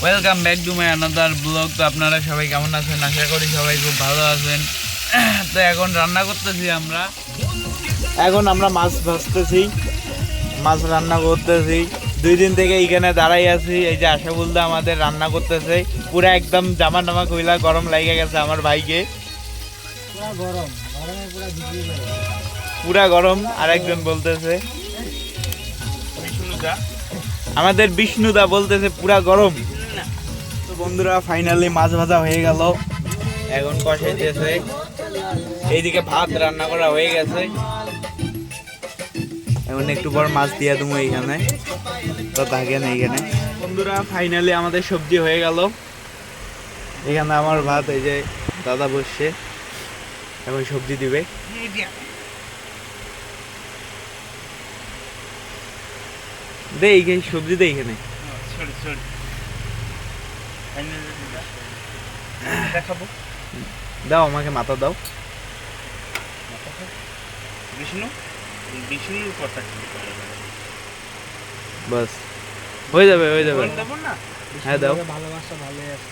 Welcome back to my another blog. তো আপনারা সবাই কেমন আছেন? আশা করি সবাই খুব ভালো আছেন। তো এখন রান্না করতেছি আমরা মাছ ভাজতেছি, মাছ রান্না করতেছি। 2 দিন থেকে এইখানে দাঁড়াই আছি। এই যে আশাফুলদা আমাদের রান্না করতেছে। পুরা একদম জামা টামা কইলা গরম লাগে গেছে আমার ভাইকে, পুরা গরম। আর একজন বলতেছে, আমাদের বিষ্ণুদা বলতেছে পুরা গরম। তো বন্ধুরা ফাইনালি মাছ ভাজা হয়ে গেল, এখন কষাইতেছে। এইদিকে ভাত রান্না করা হয়ে গেছে, এখন একটু পর মাছ দিয়ে দেবো এইখানে। তো থাকেন এইখানে। বন্ধুরা ফাইনালি আমাদের সবজি হয়ে গেল। এখানে আমার ভাত, এই যে দাদা বসছে, এখন সবজি দিবে। দে এইখানে সবজি দে এইখানে। দেখাবো, দাও আমাকে মাথা দাও। বিষ্ণুর কথা বাস হয়ে যাবে, হয়ে যাবে। হ্যাঁ দাও। ভালোবাসা ভালোই আছে।